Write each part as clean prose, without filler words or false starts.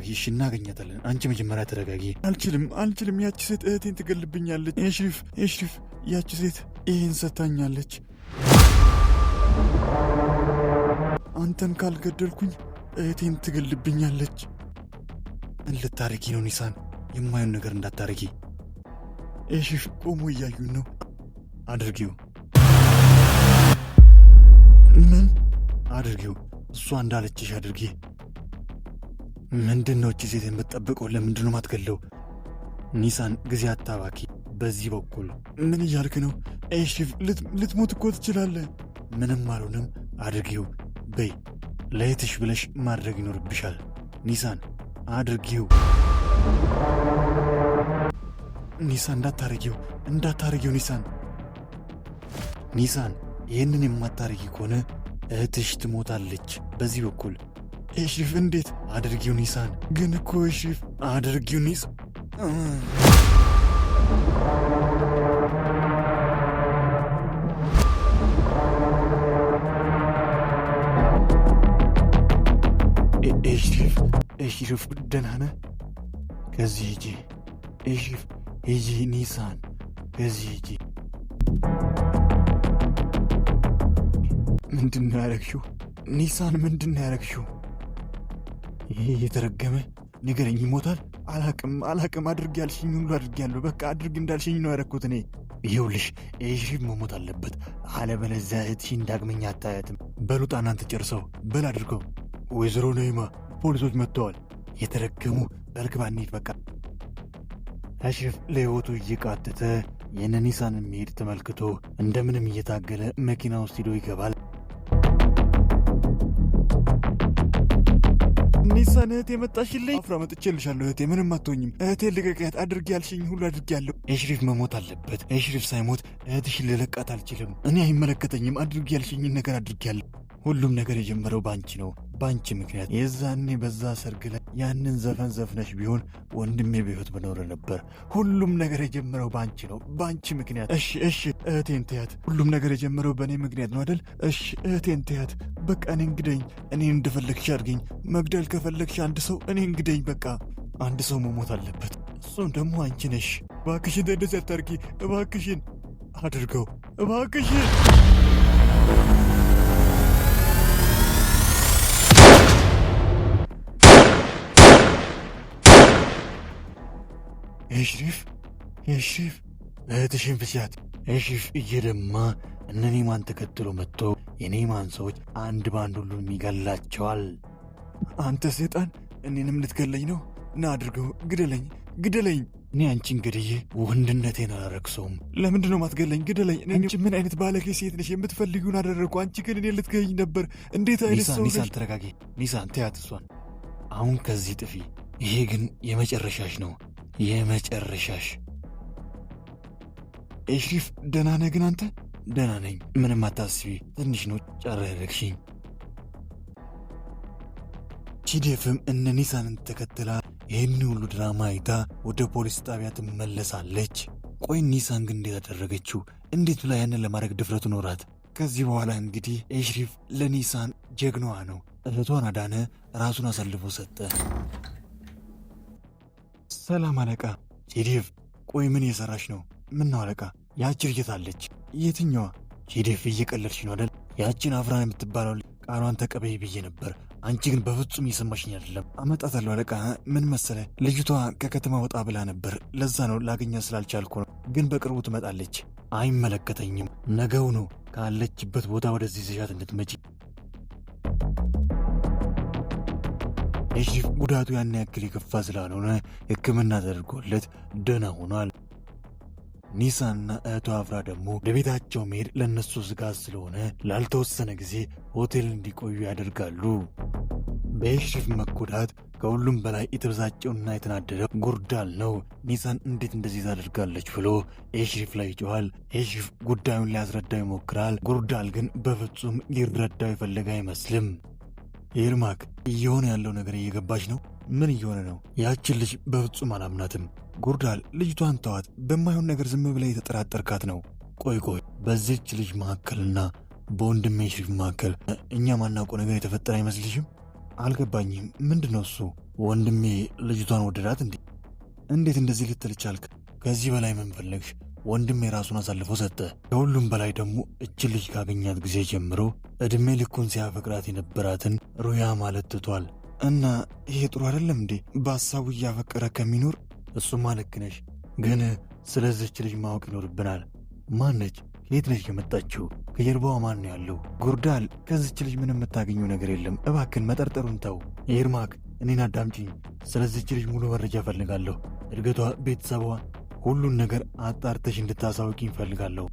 እሺ እናገኛታለን። አንቺ መጀመሪያ ተረጋጊ። አልችልም። ያቺ ሴት እህቴን ትገልብኛለች። ኤሽሪፍ ያቺ ሴት ይህን ሰታኛለች። አንተን ካልገደልኩኝ እህቴን ትገልብኛለች። ምን ልታረጊ ነው ኒሳን? የማየውን ነገር እንዳታረጊ። ኤሽሪፍ ቆሞ እያዩን ነው። አድርጊው። ምን አድርጊው? እሷ እንዳለችሽ አድርጊ። ምንድነው እቺ ሴት የምትጠብቀው? ለምንድነው ማትገለው? ኒሳን ጊዜ አታባኪ። በዚህ በኩል ምን እያልክ ነው? ኤሽሪፍ ልትሞት እኮ ትችላለህ። ምንም አልሆንም። አድርጊው። በይ ለየትሽ ብለሽ ማድረግ ይኖርብሻል። ኒሳን አድርጊው። ኒሳን እንዳታረጊው። ኒሳን ይህንን የማታረጊ ከሆነ እህትሽ ትሞታለች። በዚህ በኩል ኤሽሪፍ እንዴት? አድርጊው ኒሳን። ግን እኮ ኤሽሪፍ አድርጊው ኒሳን። ኤሽሪፍ ደህና ነህ? ከዚህ ሂጂ ኤሽሪፍ፣ ሂጂ ኒሳን፣ ከዚህ ሂጂ። ምንድነው ያረግሽው ኒሳን? ምንድነው ያረግሽው? ይሄ የተረገመ ንገረኝ። ይሞታል? አላቅም። አድርግ ያልሽኝ ሁሉ አድርጊያለሁ። በቃ አድርግ እንዳልሽኝ ነው ያረግኩት እኔ። ይኸውልሽ ኤሽሪፍ መሞት አለበት፣ አለበለዚያ እህትሽን ዳግመኛ አታያትም። በሉጣ እናንተ ጨርሰው። በል አድርገው። ወይዘሮ ነይማ ፖሊሶች መጥተዋል። የተረገሙ በርግባ እንሂድ በቃ። ኤሽሪፍ ለሕይወቱ እየቃተተ የነኒሳንን መሄድ ተመልክቶ እንደምንም እየታገለ መኪና ውስጥ ሂዶ ይገባል። ኒሳን እህቴ መጣሽልኝ። አፍራ መጥቼልሻለሁ እህቴ፣ ምንም አትሆኝም። እህቴ ልቀቂያት። አድርግ ያልሽኝ ሁሉ አድርጊያለሁ። ኤሽሪፍ መሞት አለበት። ኤሽሪፍ ሳይሞት እህትሽን ልለቃት አልችልም። እኔ አይመለከተኝም። አድርግ ያልሽኝን ነገር አድርጊያለሁ። ሁሉም ነገር የጀመረው ባንቺ ነው፣ ባንቺ ምክንያት። የዛኔ በዛ ሰርግ ላይ ያንን ዘፈን ዘፍነሽ ቢሆን ወንድሜ በሕይወት በኖረ ነበር። ሁሉም ነገር የጀመረው ባንቺ ነው፣ ባንቺ ምክንያት። እሺ እህቴን ተያት። ሁሉም ነገር የጀመረው በእኔ ምክንያት ነው አይደል? እሺ እህቴን ተያት። በቃ እኔን ግደኝ። እኔን እንደፈለግሽ አድርገኝ። መግደል ከፈለግሽ አንድ ሰው እኔን ግደኝ። በቃ አንድ ሰው መሞት አለበት። እሱም ደግሞ አንቺ ነሽ። እባክሽን እንደዚህ አታርጊ። እባክሽን አድርገው። እባክሽን ኤሽሪፍ እህትሽን ፍቻት። ኤሽሪፍ እየደማ እነ ኔማን ተከትሎ መጥቶ የኔማን ሰዎች አንድ ባንድ ሁሉንም ይገላቸዋል። አንተ ሰይጣን፣ እኔንም ልትገለኝ ነው? ና አድርገው። ግደለኝ። እኔ አንቺን ገድዬ ወንድነቴን አላረክሰውም። ለምንድን ነው ማትገለኝ? ግደለኝ። አንቺ ምን አይነት ባለጌ ሴት ነሽ? የምትፈልጊውን አደረግኩ። አንቺ ግን እኔ ልትገኝ ነበር። እንዴት አይነት ሰው ነሽ? ኒሳን ተረጋጊ። ኒሳን ተያት እሷን። አሁን ከዚህ ጥፊ። ይሄ ግን የመጨረሻሽ ነው፣ የመጨረሻሽ። ኤሽሪፍ ደህና ነህ ግን አንተ? ደህና ነኝ፣ ምንም አታስቢ። ትንሽ ነው ጫር ያደረግሽኝ። ቺዴፍም እነ ኒሳንን ተከትላ ይህን ሁሉ ድራማ አይታ ወደ ፖሊስ ጣቢያ ትመለሳለች። ቆይ ኒሳን ግን እንዴት አደረገችው? እንዴት ብላ ያንን ለማድረግ ድፍረቱ ኖራት? ከዚህ በኋላ እንግዲህ ኤሽሪፍ ለኒሳን ጀግናዋ ነው። እህቷን አዳነ፣ ራሱን አሳልፎ ሰጠ። ሰላም አለቃ። ቺዴፍ ቆይ ምን እየሰራሽ ነው? ምን ነው አለቃ? ያቺ ልጅት አለች። የትኛዋ? ቺዴፍ እየቀለድሽ ነው አይደል? ያቺን አፍራን የምትባለው ቃሏን ተቀበይ ብዬ ነበር። አንቺ ግን በፍጹም እየሰማሽኝ አይደለም። አመጣታለሁ አለቃ። ምን መሰለ፣ ልጅቷ ከከተማ ወጣ ብላ ነበር። ለዛ ነው ላገኛ ስላልቻልኩ ነው። ግን በቅርቡ ትመጣለች። አይመለከተኝም። ነገው ነው ካለችበት ቦታ ወደዚህ ይዘሻት እንድትመጪ። ኤሽሪፍ ጉዳቱ ያን ያክል የከፋ ስላልሆነ ሕክምና ተደርጎለት ደህና ሆኗል። ኒሳንና እህቷ አፍራ ደግሞ ለቤታቸው መሄድ ለእነሱ ስጋት ስለሆነ ላልተወሰነ ጊዜ ሆቴል እንዲቆዩ ያደርጋሉ። በኤሽሪፍ መጎዳት ከሁሉም በላይ የተበሳጨውና የተናደደው ጉርዳል ነው። ኒሳን እንዴት እንደዚህ ታደርጋለች ብሎ ኤሽሪፍ ላይ ይጮኋል። ኤሽሪፍ ጉዳዩን ሊያስረዳው ይሞክራል። ጉርዳል ግን በፍጹም ሊረዳው የፈለገ አይመስልም። ኤርማክ እየሆነ ያለው ነገር እየገባች ነው? ምን እየሆነ ነው? ያችን ልጅ በፍጹም አላምናትም። ጉርዳል ልጅቷን ተዋት። በማይሆን ነገር ዝም ብላ የተጠራጠርካት ነው። ቆይ በዚች ልጅ መካከልና በወንድሜ ኤሽሪፍ መካከል እኛ ማናውቀው ነገር የተፈጠረ አይመስልሽም? አልገባኝም። ምንድነው እሱ? ወንድሜ ልጅቷን ወደዳት እንዴ? እንዴት እንደዚህ ልትል ቻልክ? ከዚህ በላይ ምን ፈለግሽ? ወንድሜ ራሱን አሳልፎ ሰጠ። ከሁሉም በላይ ደግሞ እችን ልጅ ካገኛት ጊዜ ጀምሮ ዕድሜ ልኩን ሲያፈቅራት የነበራትን ሩያ ማለት ትቷል። እና ይሄ ጥሩ አይደለም እንዴ? በሀሳቡ እያፈቀረ ከሚኖር። እሱማ ልክ ነሽ፣ ግን ስለዚች ልጅ ማወቅ ይኖርብናል። ማነች? የት ነች የመጣችው? ከጀርባዋ ማን ነው ያለው? ጉርዳል፣ ከዚች ልጅ ምንም የምታገኘው ነገር የለም። እባክን መጠርጠሩን ተው። ኤርማክ፣ እኔን አዳምጪኝ። ስለዚች ልጅ ሙሉ መረጃ እፈልጋለሁ። እድገቷ፣ ቤተሰቧ፣ ሁሉን ነገር አጣርተሽ እንድታሳውቂ እፈልጋለሁ።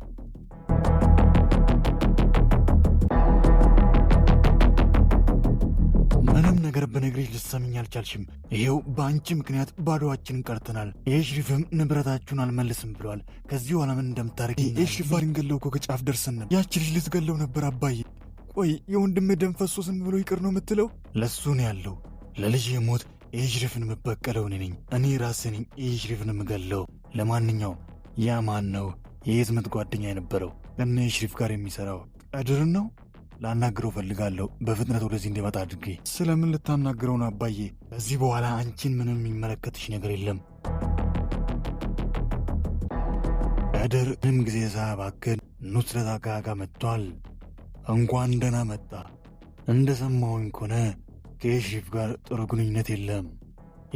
ምንም ነገር በነግሬሽ ልትሰሚኝ አልቻልሽም። ይሄው በአንቺ ምክንያት ባዶዋችንን ቀርተናል። የኤሽሪፍም ንብረታችሁን አልመልስም ብሏል። ከዚህ ኋላ ምን እንደምታደርግ ኤሽሪፍ ልንገለው እኮ ከጫፍ ደርሰን ነበር። ያቺ ልጅ ልትገለው ነበር። አባዬ ቆይ የወንድሜ ደም ፈሶ ዝም ብሎ ይቅር ነው የምትለው? ለሱ ነው ያለው። ለልጅ ሞት ኤሽሪፍን የምበቀለው እኔ ነኝ። እኔ ራሴ ነኝ ኤሽሪፍን የምገለው። ለማንኛውም ያ ማን ነው? የህዝመት ጓደኛ የነበረው ከነ ኤሽሪፍ ጋር የሚሰራው ቀድርን ነው? ላናግረው ፈልጋለሁ። በፍጥነት ወደዚህ እንዲመጣ አድርጌ። ስለምን ልታናግረው ነው አባዬ? ከዚህ በኋላ አንቺን ምንም የሚመለከትሽ ነገር የለም። ቀድር ምንም ጊዜ ሳያባክን ኑስረት አጋጋ መጥቷል። እንኳን ደህና መጣ። እንደ ሰማሁኝ ከሆነ ከኤሽሪፍ ጋር ጥሩ ግንኙነት የለም።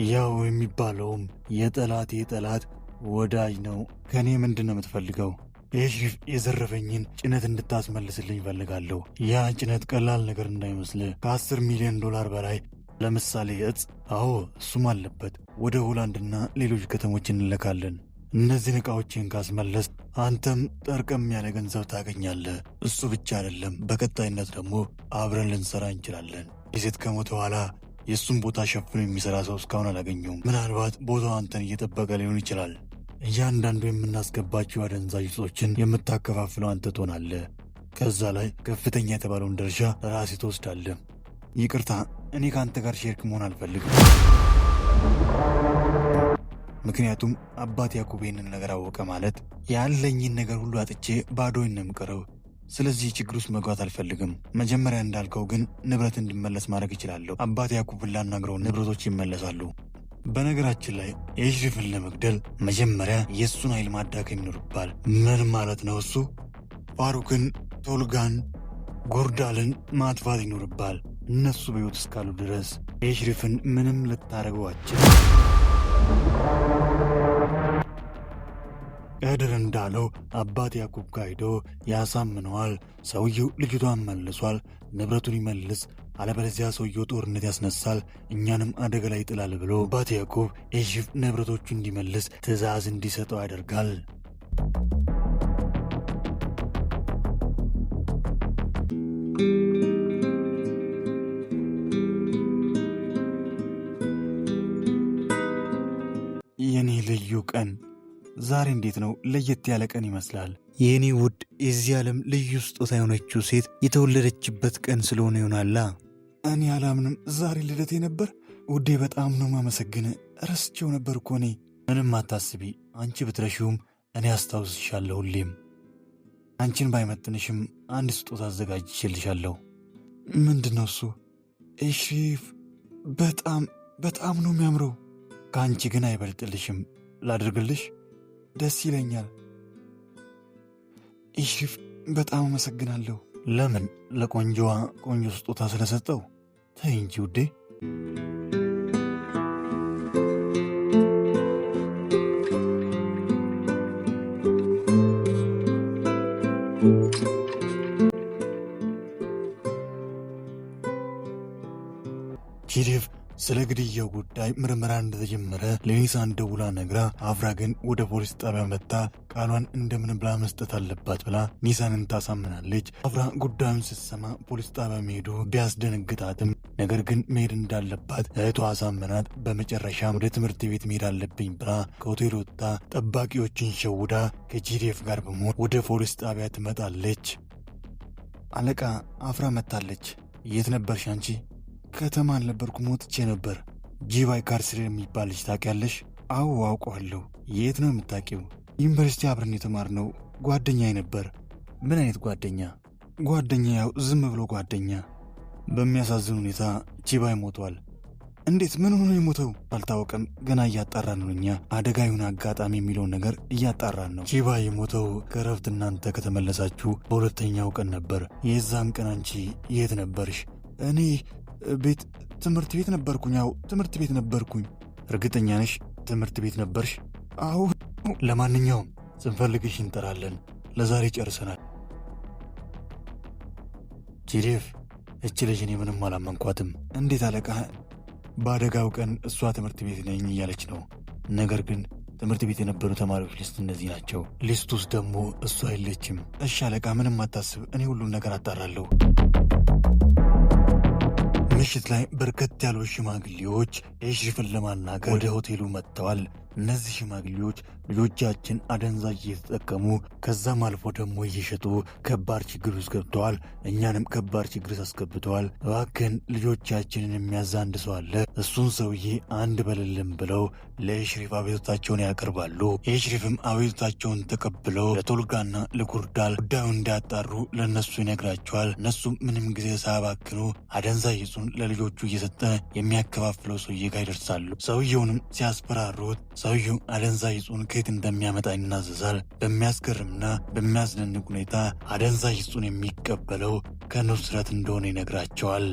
ያው የሚባለውም የጠላት ወዳጅ ነው። ከእኔ ምንድን ነው የምትፈልገው? ኤሽሪፍ የዘረፈኝን ጭነት እንድታስመልስልኝ ፈልጋለሁ። ያ ጭነት ቀላል ነገር እንዳይመስል ከ10 ሚሊዮን ዶላር በላይ፣ ለምሳሌ እጽ፣ አዎ እሱም አለበት። ወደ ሆላንድና ሌሎች ከተሞች እንለካለን። እነዚህን ዕቃዎችን ካስመለስ አንተም ጠርቀም ያለ ገንዘብ ታገኛለህ። እሱ ብቻ አይደለም፣ በቀጣይነት ደግሞ አብረን ልንሰራ እንችላለን። ይዘት ከሞተ በኋላ የእሱን ቦታ ሸፍኖ የሚሠራ ሰው እስካሁን አላገኘውም። ምናልባት ቦታው አንተን እየጠበቀ ሊሆን ይችላል። እያንዳንዱ የምናስገባቸው አደንዛዥ ዕጾችን የምታከፋፍለው አንተ ትሆናለህ። ከዛ ላይ ከፍተኛ የተባለውን ድርሻ ራሴ ትወስዳለህ። ይቅርታ፣ እኔ ከአንተ ጋር ሼርክ መሆን አልፈልግም። ምክንያቱም አባት ያዕቆብ ይህንን ነገር አወቀ ማለት ያለኝን ነገር ሁሉ አጥቼ ባዶኝ ነው የምቀረው። ስለዚህ ችግር ውስጥ መግባት አልፈልግም። መጀመሪያ እንዳልከው ግን ንብረት እንዲመለስ ማድረግ ይችላለሁ። አባት ያዕቆብን ላናግረው፣ ንብረቶች ይመለሳሉ። በነገራችን ላይ ኤሽሪፍን ለመግደል መጀመሪያ የእሱን ኃይል ማዳከም ይኖርባል። ምን ማለት ነው እሱ? ፋሩክን፣ ቶልጋን፣ ጉርዳልን ማጥፋት ይኖርባል። እነሱ በሕይወት እስካሉ ድረስ ኤሽሪፍን ምንም ልታደርገው አትችልም። ቀድር እንዳለው አባት ያዕቆብ ጋር ሄዶ ያሳምነዋል። ሰውየው ልጅቷን መልሷል፣ ንብረቱን ይመልስ፣ አለበለዚያ ሰውየው ጦርነት ያስነሳል፣ እኛንም አደጋ ላይ ይጥላል ብሎ አባት ያዕቆብ ኤሽሪፍ ንብረቶቹ እንዲመልስ ትዕዛዝ እንዲሰጠው ያደርጋል። የኔ ልዩ ቀን ዛሬ እንዴት ነው? ለየት ያለ ቀን ይመስላል። የኔ ውድ የዚህ ዓለም ልዩ ስጦታ የሆነችው ሴት የተወለደችበት ቀን ስለሆነ ይሆናላ። እኔ አላምንም። ዛሬ ልደቴ ነበር። ውዴ በጣም ነው ማመሰግን። ረስቼው ነበር እኮ እኔ። ምንም አታስቢ። አንቺ ብትረሺውም እኔ አስታውስሻለሁ ሁሌም። አንቺን ባይመጥንሽም አንድ ስጦታ አዘጋጅቼልሻለሁ። ምንድን ነው እሱ? ኤሽሪፍ በጣም ነው የሚያምረው። ከአንቺ ግን አይበልጥልሽም። ላድርግልሽ? ደስ ይለኛል። ኤሽሪፍ በጣም አመሰግናለሁ። ለምን? ለቆንጆዋ ቆንጆ ስጦታ ስለሰጠው? ተይ እንጂ ውዴ። ጂዴፍ ስለ ግድያው ጉዳይ ምርመራ እንደተጀመረ ለኒሳን ደውላ ነግራ፣ አፍራ ግን ወደ ፖሊስ ጣቢያ መጥታ ቃሏን እንደምን ብላ መስጠት አለባት ብላ ኒሳንን ታሳምናለች። አፍራ ጉዳዩን ስትሰማ ፖሊስ ጣቢያ መሄዱ ቢያስደነግጣትም ነገር ግን መሄድ እንዳለባት እህቷ አሳምናት፣ በመጨረሻም ወደ ትምህርት ቤት መሄድ አለብኝ ብላ ከሆቴል ወጥታ ጠባቂዎችን ሸውዳ ከጂዴፍ ጋር በመሆን ወደ ፖሊስ ጣቢያ ትመጣለች። አለቃ፣ አፍራ መጥታለች። የት ነበርሽ አንቺ? ከተማ አልነበርኩም፣ ወጥቼ ነበር። ጂባይ ካርስር የሚባል ልጅ ታውቂያለሽ? አዎ አውቀዋለሁ። የት ነው የምታውቂው? ዩኒቨርሲቲ አብረን የተማርነው ጓደኛዬ ነበር። ምን አይነት ጓደኛ? ጓደኛ ያው ዝም ብሎ ጓደኛ። በሚያሳዝን ሁኔታ ቺባይ ሞቷል። እንዴት? ምን ሆኖ የሞተው አልታወቀም። ገና እያጣራን ነው። እኛ አደጋዩን አጋጣሚ የሚለውን ነገር እያጣራን ነው። ቺባይ የሞተው ከረፍት እናንተ ከተመለሳችሁ በሁለተኛው ቀን ነበር። የዛን ቀን አንቺ የት ነበርሽ? እኔ ትምህርት ቤት ነበርኩኝ። አዎ ትምህርት ቤት ነበርኩኝ። እርግጠኛ ነሽ ትምህርት ቤት ነበርሽ? አዎ። ለማንኛውም ስንፈልግሽ እንጠራለን። ለዛሬ ጨርሰናል። ቺዴፍ፣ እች ልጅ እኔ ምንም አላመንኳትም። እንዴት አለቃ? በአደጋው ቀን እሷ ትምህርት ቤት ነኝ እያለች ነው። ነገር ግን ትምህርት ቤት የነበሩ ተማሪዎች ሊስት እነዚህ ናቸው። ሊስት ውስጥ ደግሞ እሷ የለችም። እሺ አለቃ፣ ምንም አታስብ፣ እኔ ሁሉን ነገር አጣራለሁ። ምሽት ላይ በርከት ያሉ ሽማግሌዎች ኤሽሪፍን ለማናገር ወደ ሆቴሉ መጥተዋል። እነዚህ ሽማግሌዎች ልጆቻችን አደንዛዥ እየተጠቀሙ ከዛም አልፎ ደግሞ እየሸጡ ከባድ ችግር ውስጥ ገብተዋል። እኛንም ከባድ ችግር ውስጥ አስገብተዋል። እባክን ልጆቻችንን የሚያዝ አንድ ሰው አለ፣ እሱን ሰውዬ አንድ በልልም ብለው ለኤሽሪፍ አቤቱታቸውን ያቀርባሉ። ኤሽሪፍም አቤቱታቸውን ተቀብለው ለቶልጋና ለጉርዳል ጉዳዩን እንዳያጣሩ ለእነሱ ይነግራቸዋል። እነሱም ምንም ጊዜ ሳያባክኑ አደንዛዥ እጹን ለልጆቹ እየሰጠ የሚያከፋፍለው ሰውዬ ጋር ይደርሳሉ። ሰውየውንም ሲያስፈራሩት ሰውየው አደንዛዥ እጹን ከየት እንደሚያመጣ ይናዘዛል። በሚያስገርምና በሚያስደንቅ ሁኔታ አደንዛዥ እጹን የሚቀበለው ከኑስረት እንደሆነ ይነግራቸዋል።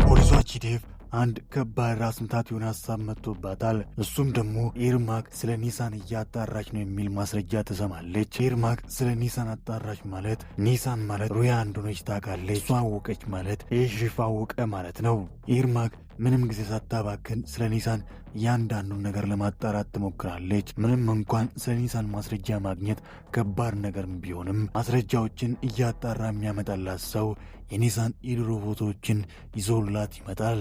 ፖሊሷ ቺዴፍ አንድ ከባድ ራስ ምታት የሆነ ሀሳብ መጥቶባታል። እሱም ደግሞ ኤርማክ ስለ ኒሳን እያጣራች ነው የሚል ማስረጃ ትሰማለች። ኤርማክ ስለ ኒሳን አጣራች ማለት ኒሳን ማለት ሩያ እንደሆነች ታውቃለች። እሷ አወቀች ማለት ኤሽሪፍ አወቀ ማለት ነው። ኤርማክ ምንም ጊዜ ሳታባክን ስለ ኒሳን እያንዳንዱን ነገር ለማጣራት ትሞክራለች። ምንም እንኳን ስለ ኒሳን ማስረጃ ማግኘት ከባድ ነገር ቢሆንም ማስረጃዎችን እያጣራ የሚያመጣላት ሰው የኒሳን የድሮ ፎቶዎችን ይዞላት ይመጣል።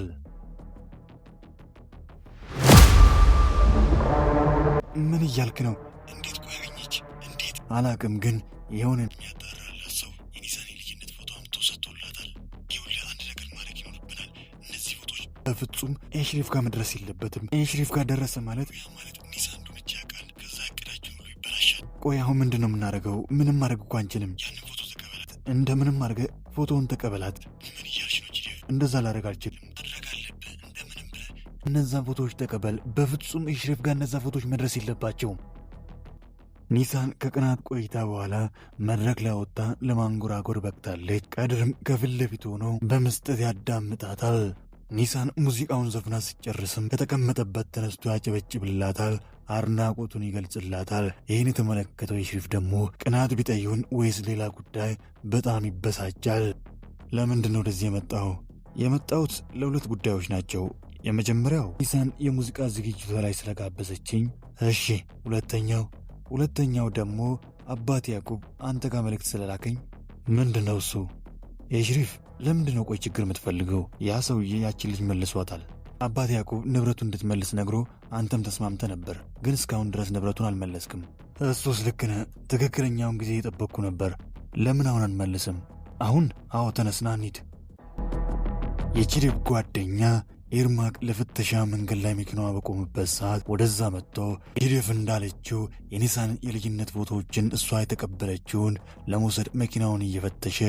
ምን እያልክ ነው? እንዴት ቆይ አገኘች? እንዴት አላቅም፣ ግን የሆነ የሚያጣራላት ሰው የኒሳን የልጅነት ፎቶ አምጥቶ ሰጥቶላታል። ይኸውልህ አንድ ነገር ማድረግ ይኖርብናል። እነዚህ ፎቶች በፍጹም ኤሽሪፍ ጋር መድረስ የለበትም። ኤሽሪፍ ጋር ደረሰ ማለት ኒሳን እንደሆነች ያውቃል። ከዛ እቅዳችን ሁሉ ይበላሻል። ቆይ አሁን ምንድን ነው የምናደርገው? ምንም ማድረግ እኮ አንችልም። ያንን ፎቶ ተቀበላት። እንደምንም አድርገህ ፎቶውን ተቀበላት። ምን እያልሽ ነው ጂዴፍ? እንደዛ ላደርግ አልችልም። እነዛን ፎቶዎች ተቀበል። በፍጹም ኤሽሪፍ ጋር እነዛ ፎቶዎች መድረስ የለባቸውም። ኒሳን ከቀናት ቆይታ በኋላ መድረክ ላይ ወጥታ ለማንጎራጎር በቅታለች። ቀድርም ከፊት ለፊት ሆኖ በመስጠት ያዳምጣታል። ኒሳን ሙዚቃውን ዘፍና ሲጨርስም ከተቀመጠበት ተነስቶ ያጨበጭብላታል፣ አድናቆቱን ይገልጽላታል። ይህን የተመለከተው ኤሽሪፍ ደግሞ ቅናት ቢጠይውን ወይስ ሌላ ጉዳይ በጣም ይበሳጫል። ለምንድን ነው ወደዚህ የመጣው? የመጣሁት ለሁለት ጉዳዮች ናቸው። የመጀመሪያው ኒሳን የሙዚቃ ዝግጅቷ ላይ ስለጋበዘችኝ። እሺ፣ ሁለተኛው ደግሞ አባት ያዕቁብ አንተ ጋር መልእክት ስለላከኝ። ምንድን ነው እሱ? ኤሽሪፍ ለምንድን ነው ቆይ ችግር የምትፈልገው? ያ ሰውዬ ያችን ልጅ መልሷታል። አባት ያዕቁብ ንብረቱ እንድትመልስ ነግሮ አንተም ተስማምተ ነበር፣ ግን እስካሁን ድረስ ንብረቱን አልመለስክም። እሱስ ልክ ነህ። ትክክለኛውን ጊዜ የጠበቅኩ ነበር። ለምን አሁን አንመልስም? አሁን? አዎ ተነስና እንሂድ። የቺዴፍ ጓደኛ ኤርማክ ለፍተሻ መንገድ ላይ መኪናዋ በቆሙበት ሰዓት ወደዛ መጥቶ ቺዴፍ እንዳለችው የኒሳን የልጅነት ፎቶዎችን እሷ የተቀበለችውን ለመውሰድ መኪናውን እየፈተሸ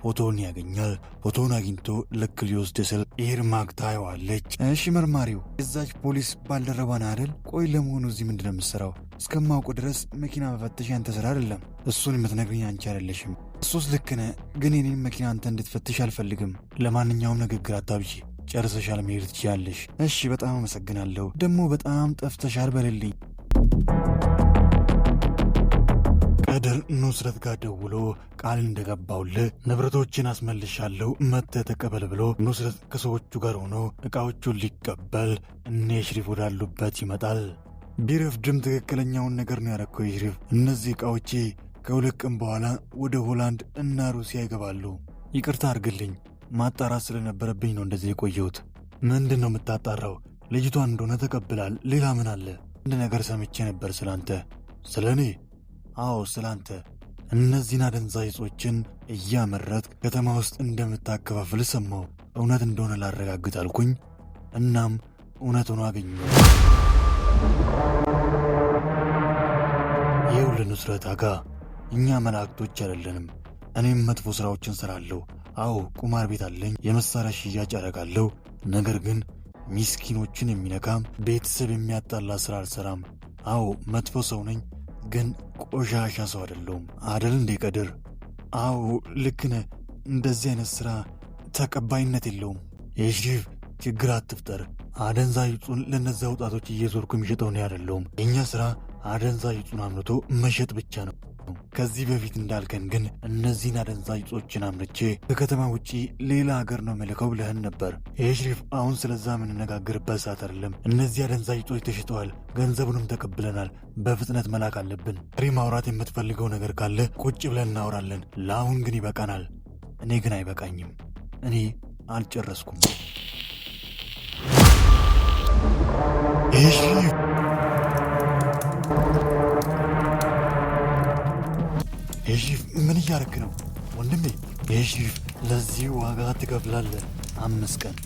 ፎቶውን ያገኛል። ፎቶውን አግኝቶ ልክ ሊወስድ ስል ኤርማክ ታየዋለች። እሺ መርማሪው የዛች ፖሊስ ባልደረባን አይደል? ቆይ ለመሆኑ እዚህ ምንድን ነው የምትሰራው? እስከማውቁ ድረስ መኪና መፈተሽ ያንተ ስራ አይደለም። እሱን የምትነግርኝ አንቺ አይደለሽም። እሱስ ልክ ነህ፣ ግን የኔን መኪና አንተ እንድትፈትሽ አልፈልግም። ለማንኛውም ንግግር አታብዢ፣ ጨርሰሻል፣ መሄድ ትችያለሽ። እሺ በጣም አመሰግናለሁ። ደግሞ በጣም ጠፍተሻል በልልኝ። ቀድር ኑስረት ጋር ደውሎ ቃል እንደገባውልህ ንብረቶችን አስመልሻለሁ መጥተህ ተቀበል ብሎ ኑስረት ከሰዎቹ ጋር ሆኖ ዕቃዎቹን ሊቀበል እነ ኤሽሪፍ ወዳሉበት ይመጣል። ቢረፍድም ትክክለኛውን ነገር ነው ያደረግከው ኤሽሪፍ። እነዚህ ዕቃዎቼ ከሁለት ቀን በኋላ ወደ ሆላንድ እና ሩሲያ ይገባሉ። ይቅርታ አድርግልኝ፣ ማጣራት ስለነበረብኝ ነው እንደዚህ የቆየሁት። ምንድን ነው የምታጣራው? ልጅቷን እንደሆነ ተቀብላል። ሌላ ምን አለ? አንድ ነገር ሰምቼ ነበር ስላንተ። ስለ እኔ? አዎ ስላንተ። እነዚህን አደንዛዥ እጾችን እያመረት ከተማ ውስጥ እንደምታከፋፍል ሰማሁ። እውነት እንደሆነ ላረጋግጥ አልኩኝ። እናም እውነት ሆኖ አገኘሁ። ይኸውልህ ኑስረት አጋ፣ እኛ መላእክቶች አይደለንም። እኔም መጥፎ ሥራዎችን ሠራለሁ፣ አዎ ቁማር ቤት አለኝ፣ የመሳሪያ ሽያጭ አደርጋለሁ። ነገር ግን ሚስኪኖችን የሚነካም ቤተሰብ የሚያጣላ ስራ አልሰራም። አዎ መጥፎ ሰው ነኝ፣ ግን ቆሻሻ ሰው አይደለሁም። አደል እንዴ ቀድር? አዎ ልክ ነህ። እንደዚህ አይነት ስራ ተቀባይነት የለውም። የሽሪፍ ችግር አትፍጠር። አደንዛዥ ዕፁን ለነዛ ወጣቶች እየዞርኩ የሚሸጠው ነው አይደለሁም። የእኛ ስራ አደንዛዥ ዕፁን አምርቶ መሸጥ ብቻ ነው። ከዚህ በፊት እንዳልከን ግን እነዚህን አደንዛዥ ዕፆችን አምርቼ ከከተማ ውጪ ሌላ ሀገር ነው መልከው ብለህን ነበር። የሽሪፍ አሁን ስለዛ የምንነጋገርበት ሰዓት አይደለም። እነዚህ አደንዛዥ ዕፆች ተሽጠዋል፣ ገንዘቡንም ተቀብለናል። በፍጥነት መላክ አለብን። ሪ ማውራት የምትፈልገው ነገር ካለ ቁጭ ብለን እናወራለን። ለአሁን ግን ይበቃናል። እኔ ግን አይበቃኝም። እኔ አልጨረስኩም። የሽሪፍ ምን እያደረክ ነው ወንድሜ? የሽሪፍ ለዚህ ዋጋ ትከፍላለህ። 5 ቀን።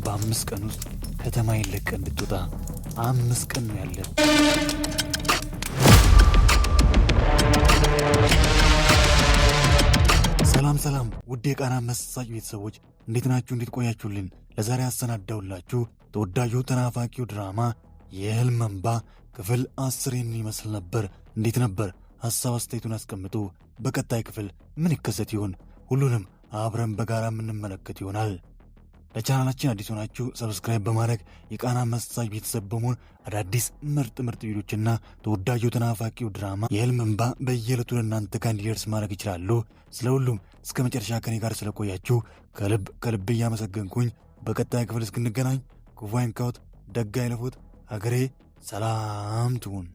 በ5 ቀን ውስጥ ከተማዬን ለቀህ እንድትወጣ 5 ቀን ነው ያለን። ሰላም ውድ የቃና መሳጭ ቤተሰቦች እንዴት ናችሁ? እንዴት ቆያችሁልን? ለዛሬ ያሰናዳውላችሁ ተወዳጁ ተናፋቂው ድራማ የህልም እንባ ክፍል 10 ይመስል ነበር። እንዴት ነበር? ሐሳብ አስተያየቱን አስቀምጡ። በቀጣይ ክፍል ምን ይከሰት ይሆን? ሁሉንም አብረን በጋራ የምንመለከት ይሆናል። ለቻናላችን አዲስ ሆናችሁ ሰብስክራይብ በማድረግ የቃና መሳጭ ቤተሰብ በመሆን አዳዲስ ምርጥ ቪዲዮችና ተወዳጁ ተናፋቂው ድራማ የህልም እንባ በየዕለቱ ለእናንተ ጋር እንዲደርስ ማድረግ ይችላሉ። ስለ ሁሉም እስከ መጨረሻ ከኔ ጋር ስለቆያችሁ ከልብ እያመሰገንኩኝ በቀጣይ ክፍል እስክንገናኝ ክፉ አይንካዎት፣ ደግ አይለፉት። ሀገሬ ሰላም ትሁን።